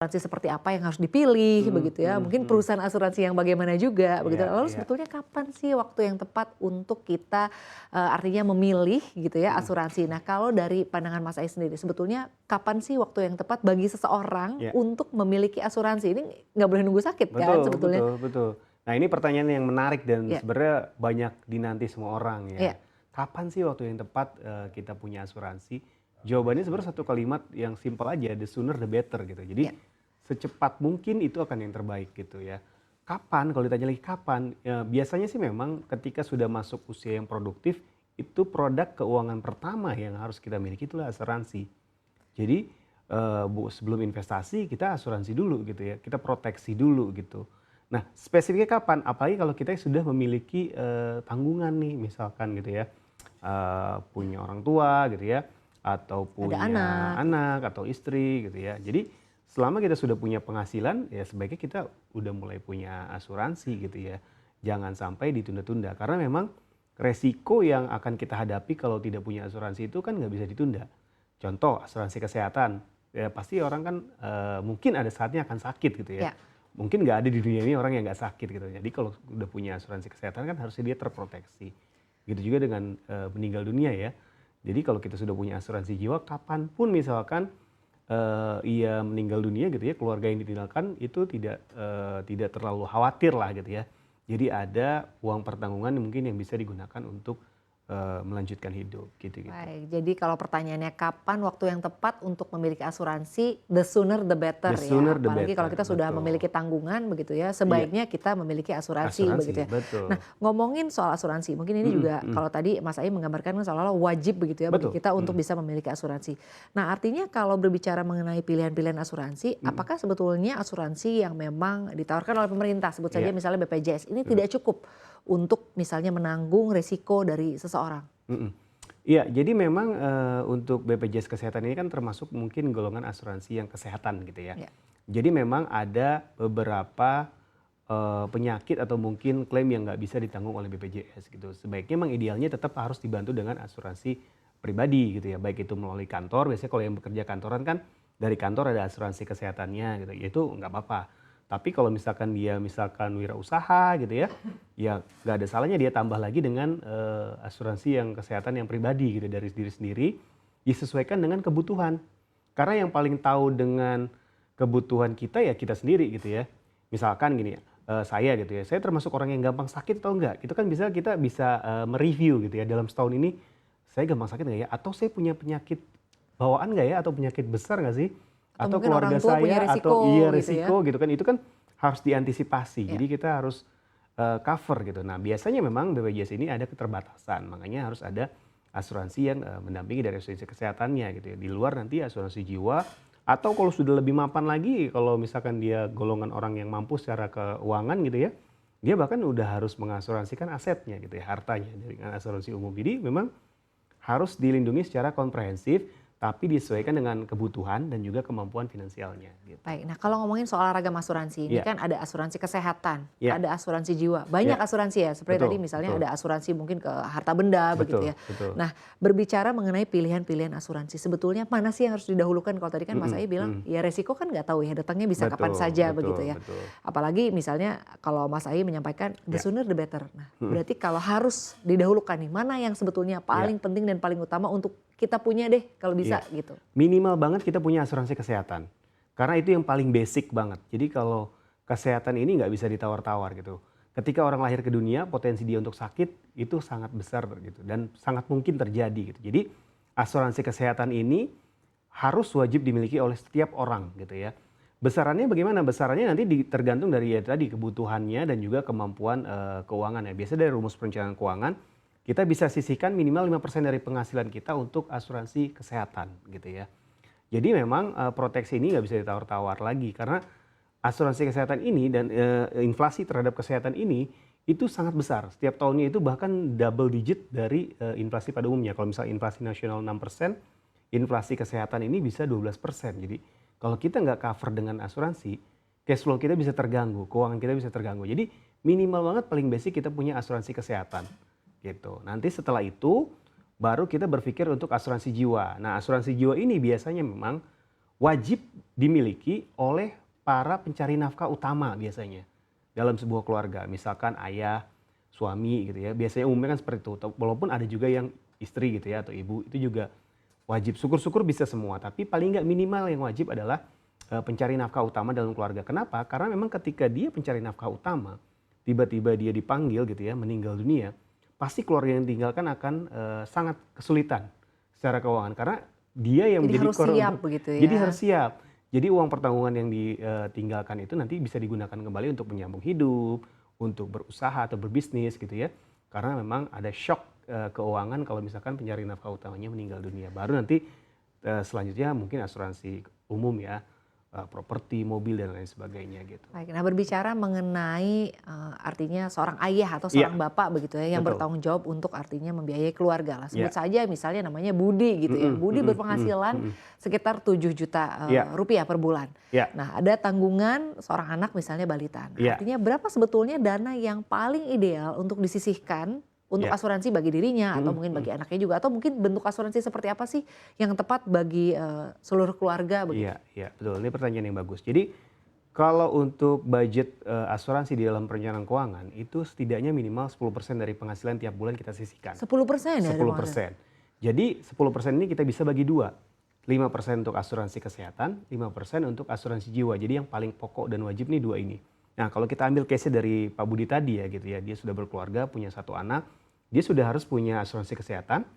asuransi seperti apa yang harus dipilih begitu ya, mungkin mhm. perusahaan asuransi yang bagaimana juga begitu. Iya, Lalu iya. sebetulnya kapan sih waktu yang tepat untuk kita, artinya memilih gitu ya Mhm. asuransi. Nah kalau dari pandangan Mas Ais sendiri, sebetulnya kapan sih waktu yang tepat bagi seseorang Iya. untuk memiliki asuransi? Ini nggak boleh nunggu sakit kan Betul, sebetulnya? betul, betul. Nah ini pertanyaan yang menarik dan Iya, sebenarnya banyak dinanti semua orang ya. iya, Kapan sih waktu yang tepat kita punya asuransi? Jawabannya sebenarnya satu kalimat yang simpel aja, the sooner the better gitu. Jadi iya, secepat mungkin itu akan yang terbaik gitu ya. Kapan? Kalau ditanya lagi kapan? Ya, biasanya sih memang ketika sudah masuk usia yang produktif, itu produk keuangan pertama yang harus kita miliki itulah asuransi. Jadi sebelum investasi kita asuransi dulu gitu ya, kita proteksi dulu gitu. Nah spesifiknya kapan? Apalagi kalau kita sudah memiliki tanggungan nih misalkan gitu ya, punya orang tua gitu ya, atau ada punya anak, anak atau istri gitu ya. Jadi selama kita sudah punya penghasilan ya sebaiknya kita udah mulai punya asuransi gitu ya. Jangan sampai ditunda-tunda karena memang resiko yang akan kita hadapi kalau tidak punya asuransi itu kan nggak bisa ditunda. Contoh asuransi kesehatan, ya pasti orang kan mungkin ada saatnya akan sakit gitu ya. ya. Mungkin nggak ada di dunia ini orang yang nggak sakit gitu. Jadi kalau udah punya asuransi kesehatan kan harusnya dia terproteksi. Gitu juga dengan meninggal dunia ya. Jadi kalau kita sudah punya asuransi jiwa, kapanpun misalkan ia meninggal dunia gitu ya, keluarga yang ditinggalkan itu tidak terlalu khawatir lah gitu ya. Jadi ada uang pertanggungan mungkin yang bisa digunakan untuk melanjutkan hidup gitu-gitu. Baik, jadi kalau pertanyaannya kapan waktu yang tepat untuk memiliki asuransi, the sooner the better The ya. sooner the Apalagi kalau better, kita sudah betul. memiliki tanggungan begitu ya, Iya, sebaiknya kita memiliki asuransi asuransi, begitu ya. Nah, betul. ngomongin soal asuransi, mungkin ini Mhm, juga mhm. kalau tadi Mas Ai menggambarkan kan seolah-olah wajib begitu ya bagi Betul, kita untuk mhm, bisa memiliki asuransi. Nah, artinya kalau berbicara mengenai pilihan-pilihan asuransi, mhm. apakah sebetulnya asuransi yang memang ditawarkan oleh pemerintah, sebut saja Iya, misalnya BPJS, ini betul. tidak cukup untuk misalnya menanggung risiko dari seseorang? Mhm. Iya, jadi memang untuk BPJS Kesehatan ini kan termasuk mungkin golongan asuransi yang kesehatan gitu ya. Ya, Jadi memang ada beberapa penyakit atau mungkin klaim yang nggak bisa ditanggung oleh BPJS gitu. Sebaiknya memang idealnya tetap harus dibantu dengan asuransi pribadi gitu ya. Baik itu melalui kantor, biasanya kalau yang bekerja kantoran kan dari kantor ada asuransi kesehatannya gitu. Ya itu nggak apa-apa. Tapi kalau misalkan dia misalkan wirausaha gitu ya nggak ada salahnya dia tambah lagi dengan asuransi yang kesehatan yang pribadi gitu dari diri sendiri, disesuaikan dengan kebutuhan. Karena yang paling tahu dengan kebutuhan kita ya kita sendiri gitu ya. Misalkan gini, saya gitu ya, saya termasuk orang yang gampang sakit atau enggak? Itu kan kita bisa mereview gitu ya, dalam setahun ini saya gampang sakit nggak ya? Atau saya punya penyakit bawaan nggak ya? Atau penyakit besar nggak sih? atau Atau mungkin orang keluarga tua punya saya risiko atau iya gitu ya. resiko gitu kan, itu kan harus diantisipasi. Ya. Jadi kita harus cover gitu. Nah biasanya memang BPJS ini ada keterbatasan, makanya harus ada asuransi yang mendampingi dari asuransi kesehatannya gitu ya. Di luar nanti asuransi jiwa atau kalau sudah lebih mapan lagi, kalau misalkan dia golongan orang yang mampu secara keuangan gitu ya, dia bahkan udah harus mengasuransikan asetnya gitu ya, hartanya dengan asuransi umum. Jadi memang harus dilindungi secara komprehensif, tapi disesuaikan dengan kebutuhan dan juga kemampuan finansialnya gitu. Baik, nah kalau ngomongin soal ragam asuransi, ini Iya, kan ada asuransi kesehatan, iya, ada asuransi jiwa, banyak iya, asuransi ya, seperti tadi betul, misalnya betul, ada asuransi mungkin ke harta benda begitu betul, ya. betul. Nah, berbicara mengenai pilihan-pilihan asuransi, sebetulnya mana sih yang harus didahulukan? Kalau tadi kan Mas Mhm, Ai bilang, mhm. ya resiko kan nggak tahu ya, datangnya bisa kapan Betul, saja begitu betul, ya. betul. Apalagi misalnya kalau Mas Ai menyampaikan the Ya, sooner the better. Nah, mhm, berarti kalau harus didahulukan nih, mana yang sebetulnya ya, paling penting dan paling utama untuk kita punya deh kalau bisa iya. gitu. Minimal banget kita punya asuransi kesehatan. Karena itu yang paling basic banget. Jadi kalau kesehatan ini nggak bisa ditawar-tawar gitu. Ketika orang lahir ke dunia, potensi dia untuk sakit itu sangat besar gitu dan sangat mungkin terjadi gitu. Jadi asuransi kesehatan ini harus wajib dimiliki oleh setiap orang gitu ya. Besarannya bagaimana? Besarannya nanti tergantung dari ya tadi kebutuhannya dan juga kemampuan keuangan ya. Biasanya dari rumus perencanaan keuangan kita bisa sisihkan minimal 5% dari penghasilan kita untuk asuransi kesehatan gitu ya. Jadi memang proteksi ini nggak bisa ditawar-tawar lagi karena asuransi kesehatan ini dan inflasi terhadap kesehatan ini itu sangat besar. Setiap tahunnya itu bahkan double digit dari inflasi pada umumnya. Kalau misalnya inflasi nasional 6%, inflasi kesehatan ini bisa 12%. Jadi kalau kita nggak cover dengan asuransi, cash flow kita bisa terganggu, keuangan kita bisa terganggu. Jadi minimal banget paling basic kita punya asuransi kesehatan gitu. Nanti setelah itu baru kita berpikir untuk asuransi jiwa. Nah, asuransi jiwa ini biasanya memang wajib dimiliki oleh para pencari nafkah utama biasanya dalam sebuah keluarga. Misalkan ayah, suami gitu ya. Biasanya umumnya kan seperti itu. Walaupun ada juga yang istri gitu ya atau ibu itu juga wajib. Syukur-syukur bisa semua. Tapi paling nggak minimal yang wajib adalah pencari nafkah utama dalam keluarga. Kenapa? Karena memang ketika dia pencari nafkah utama, tiba-tiba dia dipanggil gitu ya, meninggal dunia, pasti keluarga yang ditinggalkan akan sangat kesulitan secara keuangan. Karena dia yang Jadi menjadi harus siap begitu ya. Jadi harus siap. Jadi uang pertanggungan yang ditinggalkan itu nanti bisa digunakan kembali untuk menyambung hidup, untuk berusaha atau berbisnis gitu ya. Karena memang ada shock keuangan kalau misalkan pencari nafkah utamanya meninggal dunia. Baru nanti selanjutnya mungkin asuransi umum ya, properti, mobil dan lain sebagainya gitu. Baik, nah berbicara mengenai artinya seorang ayah atau seorang bapak begitu ya yang Betul. bertanggung jawab untuk artinya membiayai keluarga lah. Sebut Iya. saja misalnya namanya Budi gitu ya. Budi berpenghasilan sekitar 7 juta rupiah per bulan. Iya. Nah ada tanggungan seorang anak misalnya balita. Nah, Iya. artinya berapa sebetulnya dana yang paling ideal untuk disisihkan untuk Iya. asuransi bagi dirinya atau mungkin bagi anaknya juga, atau mungkin bentuk asuransi seperti apa sih yang tepat bagi seluruh keluarga begitu? Iya, iya, betul. Ini pertanyaan yang bagus. Jadi kalau untuk budget asuransi di dalam perencanaan keuangan itu setidaknya minimal 10% dari penghasilan tiap bulan kita sisihkan. 10% ya? 10%. Jadi 10% ini kita bisa bagi dua. 5% untuk asuransi kesehatan, 5% untuk asuransi jiwa. Jadi yang paling pokok dan wajib nih dua ini. Nah kalau kita ambil case-nya dari Pak Budi tadi ya gitu ya. Dia sudah berkeluarga, punya satu anak. Dia sudah harus punya asuransi kesehatan.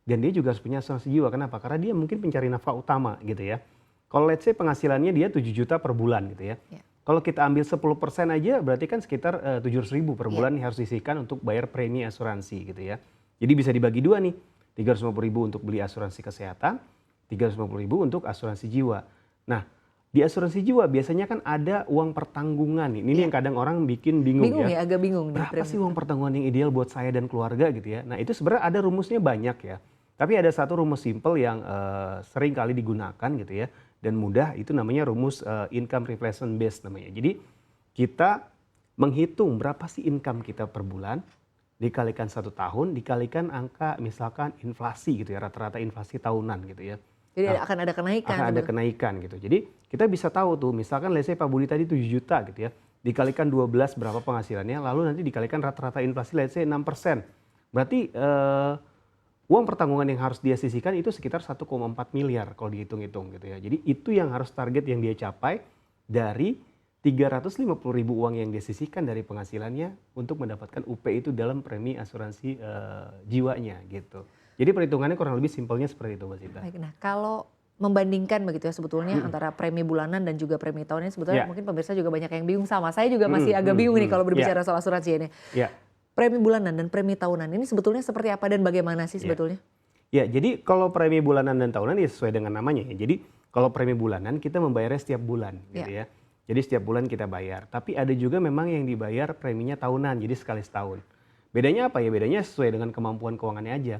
Dan dia juga harus punya asuransi jiwa. Kenapa? Karena dia mungkin pencari nafkah utama gitu ya. Kalau let's say penghasilannya dia 7 juta per bulan gitu ya. Kalau kita ambil 10% aja berarti kan sekitar 700 ribu per bulan yang harus disisihkan untuk bayar premi asuransi gitu ya. Jadi bisa dibagi dua nih. 350 ribu untuk beli asuransi kesehatan. 350 ribu untuk asuransi jiwa. Nah di asuransi jiwa biasanya kan ada uang pertanggungan nih. Ini yang kadang orang bikin bingung ya. Agak bingung nih. Berapa sih uang pertanggungan yang ideal buat saya dan keluarga gitu ya. Nah itu sebenarnya ada rumusnya banyak ya. Tapi ada satu rumus simple yang sering kali digunakan gitu ya. Dan mudah, itu namanya rumus income replacement base namanya. Jadi kita menghitung berapa sih income kita per bulan, dikalikan 1 tahun, dikalikan angka misalkan inflasi gitu ya, rata-rata inflasi tahunan gitu ya. Jadi akan ada kenaikan. Akan ada kenaikan gitu. Jadi kita bisa tahu tuh, misalkan let's say Pak Budi tadi 7 juta gitu ya, dikalikan 12 berapa penghasilannya, lalu nanti dikalikan rata-rata inflasi let's say 6%. Berarti uang pertanggungan yang harus dia sisihkan itu sekitar 1,4 miliar kalau dihitung-hitung gitu ya. Jadi itu yang harus target yang dia capai dari 350 ribu uang yang dia sisihkan dari penghasilannya untuk mendapatkan UP itu dalam premi asuransi jiwanya gitu. Jadi perhitungannya kurang lebih simpelnya seperti itu Mbak Sinta. Baik, nah kalau membandingkan begitu ya sebetulnya antara premi bulanan dan juga premi tahunan, sebetulnya mungkin pemirsa juga banyak yang bingung sama. Saya juga masih agak bingung nih kalau berbicara soal asuransi ini. Premi bulanan dan premi tahunan ini sebetulnya seperti apa dan bagaimana sih sebetulnya? Ya, jadi kalau premi bulanan dan tahunan ya sesuai dengan namanya ya. Jadi kalau premi bulanan kita membayarnya setiap bulan gitu ya. Jadi setiap bulan kita bayar. Tapi ada juga memang yang dibayar preminya tahunan, jadi sekali setahun. Bedanya apa ya? Bedanya sesuai dengan kemampuan keuangannya aja.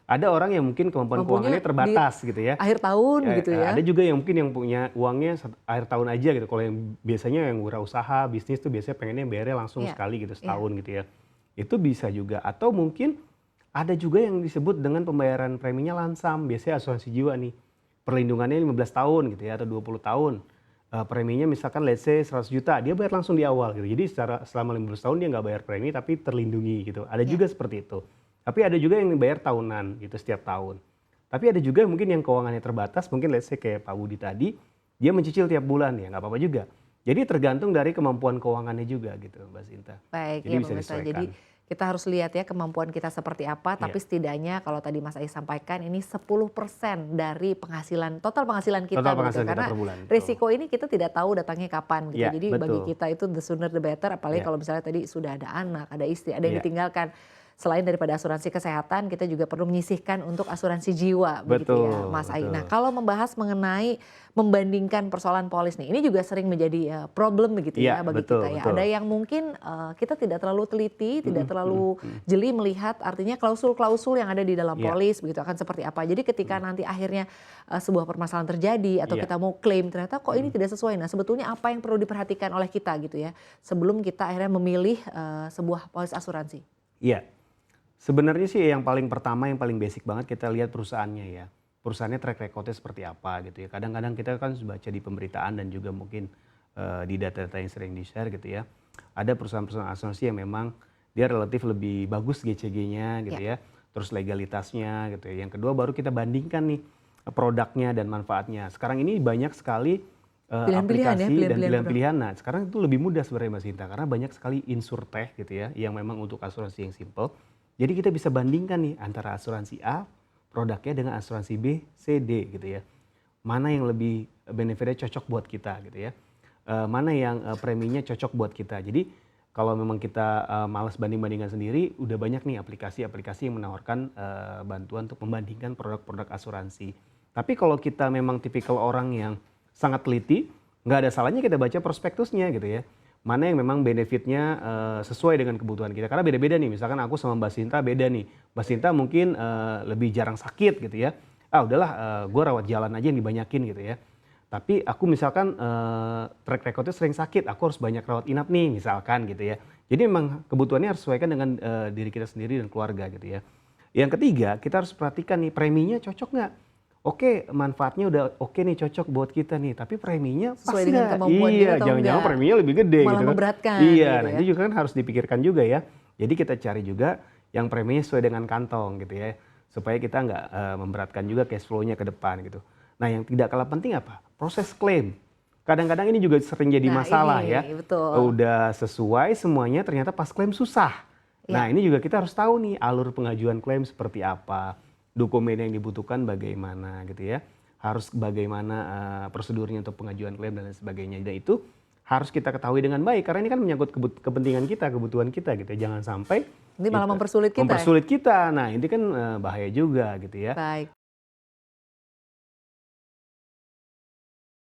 Ada orang yang mungkin kemampuan keuangannya terbatas gitu ya. Akhir tahun gitu ya. Ada juga yang mungkin yang punya uangnya akhir tahun aja gitu. Kalau yang biasanya yang wirausaha, bisnis tuh biasanya pengennya bayarnya langsung sekali gitu setahun gitu ya. Itu bisa juga. Atau mungkin ada juga yang disebut dengan pembayaran preminya lansam. Biasanya asuransi jiwa nih. Perlindungannya 15 tahun gitu ya atau 20 tahun. Preminya misalkan let's say 100 juta, dia bayar langsung di awal gitu. Jadi selama 15 tahun dia nggak bayar premi tapi terlindungi gitu. Ada juga seperti itu. Tapi ada juga yang bayar tahunan gitu setiap tahun. Tapi ada juga mungkin yang keuangannya terbatas, mungkin let's say kayak Pak Budi tadi, dia mencicil tiap bulan ya nggak apa-apa juga. Jadi tergantung dari kemampuan keuangannya juga gitu Mbak Sinta. Baik, jadi ya bisa pemirsa. disesuaikan. Jadi kita harus lihat ya kemampuan kita seperti apa, tapi setidaknya kalau tadi Mas Ais sampaikan ini 10% dari penghasilan, total penghasilan kita. Total penghasilan begitu. kita Karena per bulan. risiko ini kita tidak tahu datangnya kapan gitu. Ya, Jadi betul. bagi kita itu the sooner the better, apalagi kalau misalnya tadi sudah ada anak, ada istri, ada yang ditinggalkan. Selain daripada asuransi kesehatan, kita juga perlu menyisihkan untuk asuransi jiwa, begitu ya Mas Ais. Nah kalau membahas mengenai membandingkan persoalan polis nih, ini juga sering menjadi problem begitu ya bagi kita ya. Ada yang mungkin kita tidak terlalu teliti, tidak terlalu jeli melihat artinya klausul-klausul yang ada di dalam polis begitu akan seperti apa. Jadi ketika nanti akhirnya sebuah permasalahan terjadi atau kita mau klaim ternyata kok ini tidak sesuai. Nah sebetulnya apa yang perlu diperhatikan oleh kita gitu ya sebelum kita akhirnya memilih sebuah polis asuransi? Iya. Sebenarnya sih yang paling pertama, yang paling basic banget kita lihat perusahaannya ya. perusahaannya track recordnya seperti apa gitu ya. Kadang-kadang kita kan baca di pemberitaan dan juga mungkin di data-data yang sering di-share gitu ya. Ada perusahaan-perusahaan asuransi yang memang dia relatif lebih bagus GCG-nya gitu ya. Terus legalitasnya gitu ya. Yang kedua baru kita bandingkan nih produknya dan manfaatnya. Sekarang ini banyak sekali aplikasi dan pilihan-pilihan. Nah, sekarang itu lebih mudah sebenarnya Mbak Sinta karena banyak sekali insurtech gitu ya yang memang untuk asuransi yang simple. Jadi kita bisa bandingkan nih antara asuransi A produknya dengan asuransi B, C, D gitu ya. Mana yang lebih benefitnya cocok buat kita gitu ya. Mana yang preminya cocok buat kita. Jadi kalau memang kita malas banding-bandingkan sendiri, udah banyak nih aplikasi-aplikasi yang menawarkan bantuan untuk membandingkan produk-produk asuransi. Tapi kalau kita memang tipikal orang yang sangat teliti, nggak ada salahnya kita baca prospektusnya gitu ya. Mana yang memang benefitnya sesuai dengan kebutuhan kita. Karena beda-beda nih, misalkan aku sama Mbak Sinta beda nih. Mbak Sinta mungkin lebih jarang sakit gitu ya. Udahlah gue rawat jalan aja yang dibanyakin gitu ya. Tapi aku misalkan track recordnya sering sakit, aku harus banyak rawat inap nih misalkan gitu ya. Jadi memang kebutuhannya harus sesuaikan dengan diri kita sendiri dan keluarga gitu ya. Yang ketiga, kita harus perhatikan nih preminya cocok nggak? Oke, manfaatnya udah oke nih cocok buat kita nih, tapi preminya pas sesuai dengan nggak? kemampuan kita Iya, atau jangan-jangan enggak. preminya lebih gede Malah gitu kan. memberatkan Iya, gitu nah ya. itu juga kan harus dipikirkan juga ya. Jadi kita cari juga yang preminya sesuai dengan kantong gitu ya, supaya kita nggak memberatkan juga cash flow-nya ke depan gitu. Nah yang tidak kalah penting apa? Proses klaim. Kadang-kadang ini juga sering jadi Nah masalah ini, ya. betul. Udah sesuai semuanya ternyata pas klaim susah. Nah ini juga kita harus tahu nih alur pengajuan klaim seperti apa, dokumen yang dibutuhkan bagaimana gitu ya. Harus bagaimana prosedurnya untuk pengajuan klaim dan lain sebagainya. Dan itu harus kita ketahui dengan baik karena ini kan menyangkut kepentingan kita, kebutuhan kita gitu ya. Jangan sampai Ini malah mempersulit kita. Mempersulit kita. Nah, ini kan bahaya juga gitu ya. Baik.